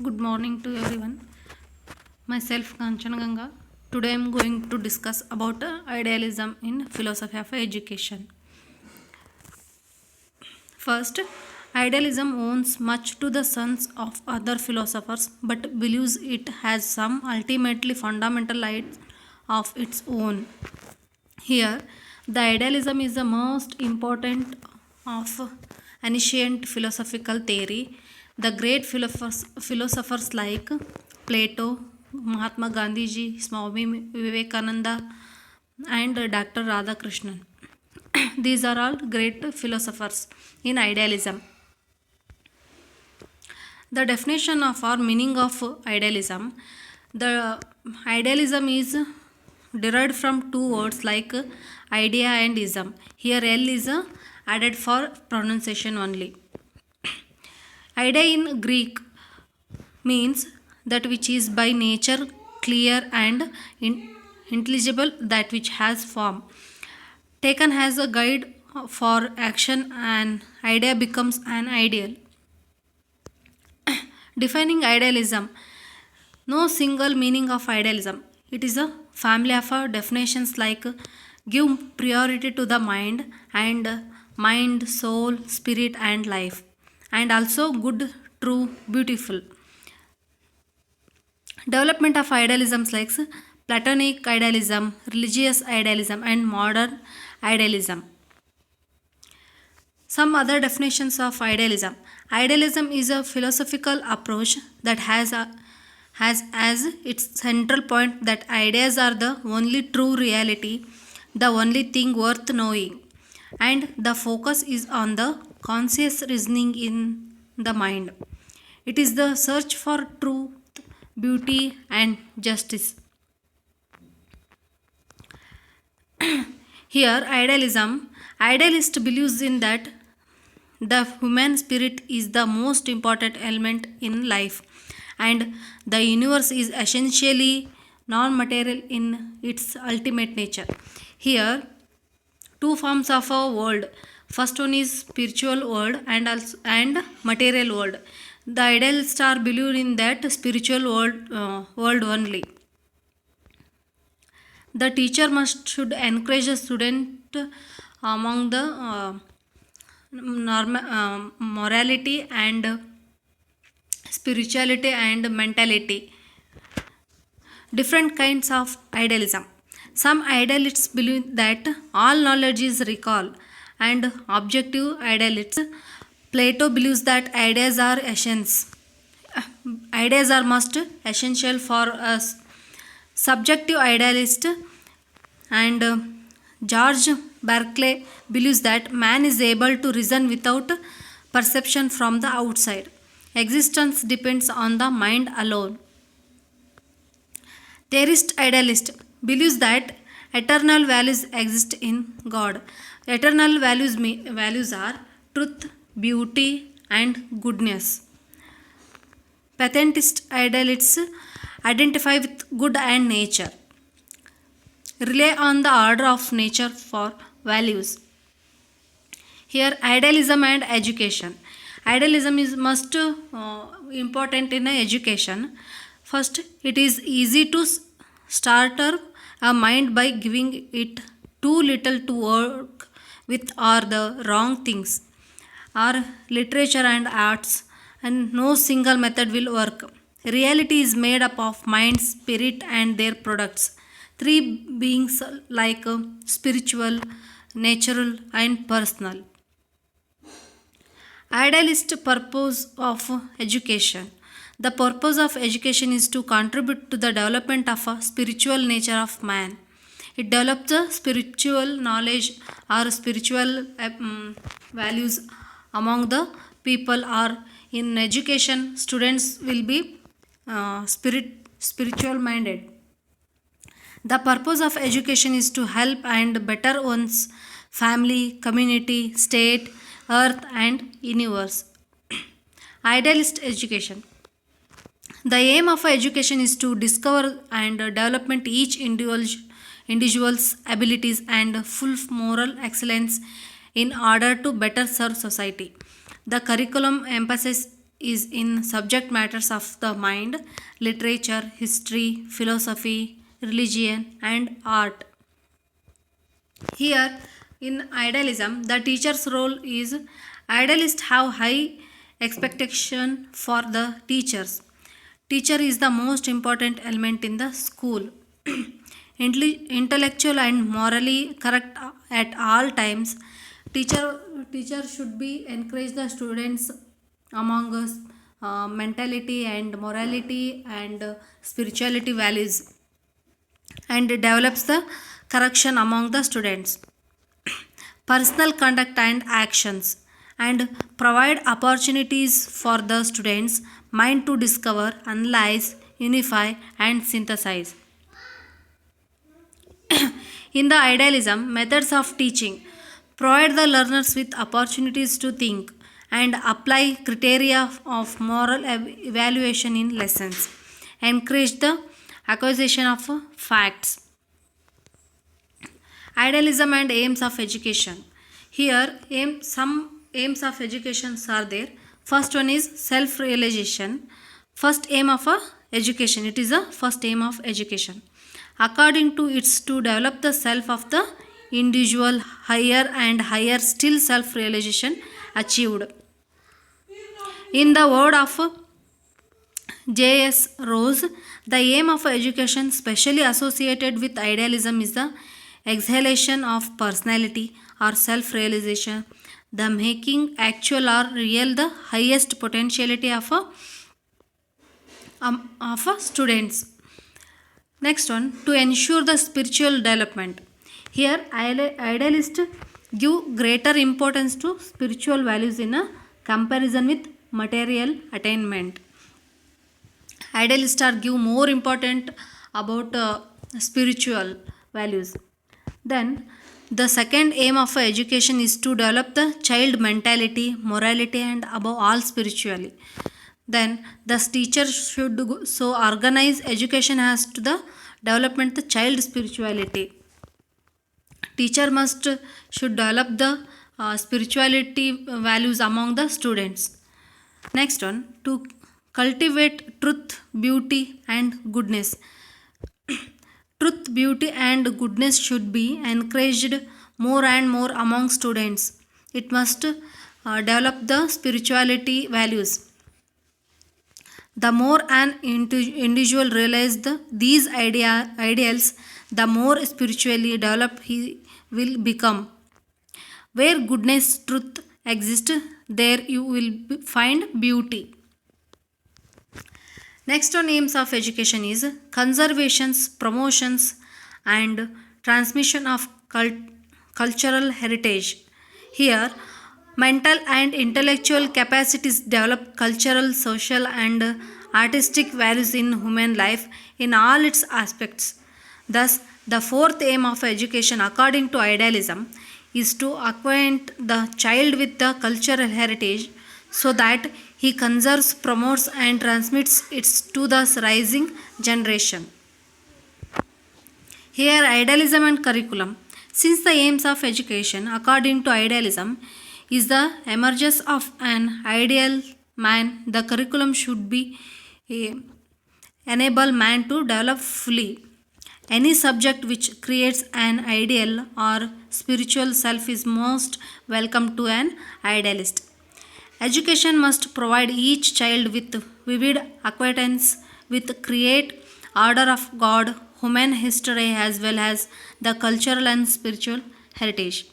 Good morning to everyone. Myself Kanchan Ganga. Today I am going to discuss about idealism in philosophy of education. First, idealism owns much to the sons of other philosophers but believes it has some ultimately fundamental light of its own. Here, the idealism is the most important of ancient philosophical theory. The great philosophers like Plato, Mahatma Gandhiji, Swami Vivekananda, and Dr. Radhakrishnan. These are all great philosophers in idealism. The definition of or meaning of idealism. The idealism is derived from two words like idea and ism. Here L is added for pronunciation only. Idea in Greek means that which is by nature clear and intelligible, that which has form. Taken as a guide for action, an idea becomes an ideal. Defining idealism. No single meaning of idealism. It is a family of definitions like give priority to the mind and mind, soul, spirit, and life, and also good, true, beautiful. Development of idealisms like Platonic idealism, religious idealism, and modern idealism. Some other definitions of idealism. Idealism is a philosophical approach that has as its central point that ideas are the only true reality, the only thing worth knowing, and the focus is on the conscious reasoning in the mind. It is the search for truth, beauty, and justice. Here, idealist believes in that the human spirit is the most important element in life, and the universe is essentially non material in its ultimate nature. Here, two forms of a world. First one is spiritual world and material world. The idealists are believed in that spiritual world only. The teacher must should encourage a student among the morality and spirituality and mentality. Different kinds of idealism. Some idealists believe that all knowledge is recall and objective idealists. Plato believes that ideas are essence. Ideas are must essential for us. Subjective idealist and George Berkeley believes that man is able to reason without perception from the outside. Existence depends on the mind alone. Theorist idealist believes that eternal values exist in God. Eternal values are truth, beauty, and goodness. Patentist idealists identify with good and nature, rely on the order of nature for values. Here, idealism and education. Idealism is most important in education. First, it is easy to startle a mind by giving it too little to work with or the wrong things, or literature and arts, and no single method will work. Reality is made up of mind, spirit, and their products. Three beings like spiritual, natural, and personal. Idealist purpose of education. The purpose of education is to contribute to the development of a spiritual nature of man. It develops the spiritual knowledge or spiritual values among the people, or in education students will be spiritual minded. The purpose of education is to help and better one's family, community, state, earth, and universe. Idealist education. The aim of education is to discover and development each individual's abilities and full moral excellence in order to better serve society. The curriculum is in subject matters of the mind, literature, history, philosophy, religion, and art. Here, in idealism, the teacher's role is idealists have high expectation for the teachers. Teacher is the most important element in the school. Intellectual and morally correct at all times. Teacher teacher should be encourage the students among us mentality and morality and spirituality values and develops the correction among the students, personal conduct and actions, and provide opportunities for the students mind to discover, analyze, unify, and synthesize. In the idealism methods of teaching, provide the learners with opportunities to think and apply criteria of moral evaluation in lessons, encourage the acquisition of facts. Idealism and aims of education. Here, some aims of education are there. First one is self-realization. First aim of a education. It is a first aim of education. According to it's to develop the self of the individual, higher and higher still self-realization achieved. In the word of J.S. Rose, the aim of education specially associated with idealism is the exhalation of personality or self-realization, the making actual or real the highest potentiality of a students. Next one, to ensure the spiritual development. Here, idealists give greater importance to spiritual values in a comparison with material attainment. Idealists are give more important about spiritual values. Then the second aim of education is to develop the child mentality, morality, and above all spiritually. Then the teacher should so organize education as to the development the child spirituality. Teacher must should develop the spirituality values among the students. Next one, to cultivate truth, beauty, and goodness. Truth, beauty, and goodness should be encouraged more and more among students. It must develop the spirituality values. The more an individual realizes these ideals, the more spiritually developed he will become. Where goodness, truth exists, there you will find beauty. Next on aims of education is conservations, promotions, and transmission of cultural heritage. Here, mental and intellectual capacities develop cultural, social, and artistic values in human life in all its aspects. Thus, the fourth aim of education, according to idealism, is to acquaint the child with the cultural heritage so that he conserves, promotes, and transmits it to the rising generation. Here, idealism and curriculum. Since the aims of education, according to idealism, is the emergence of an ideal man, the curriculum should be enable man to develop fully. Any subject which creates an ideal or spiritual self is most welcome to an idealist. Education must provide each child with vivid acquaintance with create order of God, human history as well as the cultural and spiritual heritage.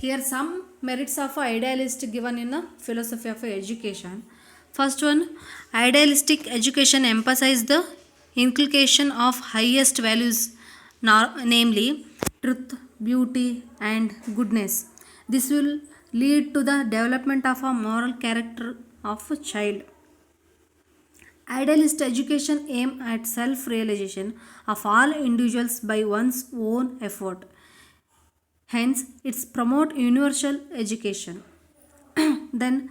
Here some merits of idealist given in the philosophy of education. First one, idealistic education emphasizes the inculcation of highest values, namely truth, beauty, and goodness. This will lead to the development of a moral character of a child. Idealist education aim at self-realization of all individuals by one's own effort. Hence, it's promote universal education. Then,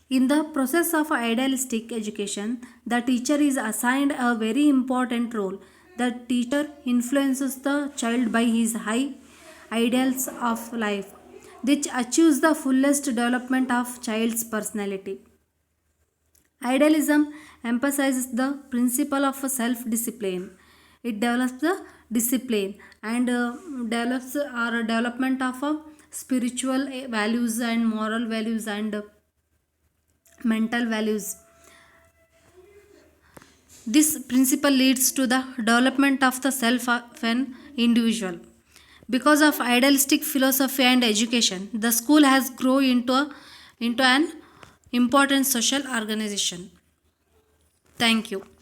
in the process of idealistic education, the teacher is assigned a very important role. The teacher influences the child by his high ideals of life, which achieves the fullest development of child's personality. Idealism emphasizes the principle of self discipline. It develops the discipline and develops or development of spiritual values and moral values and mental values. This principle leads to the development of the self of an individual. Because of idealistic philosophy and education, the school has grown into an important social organization. Thank you.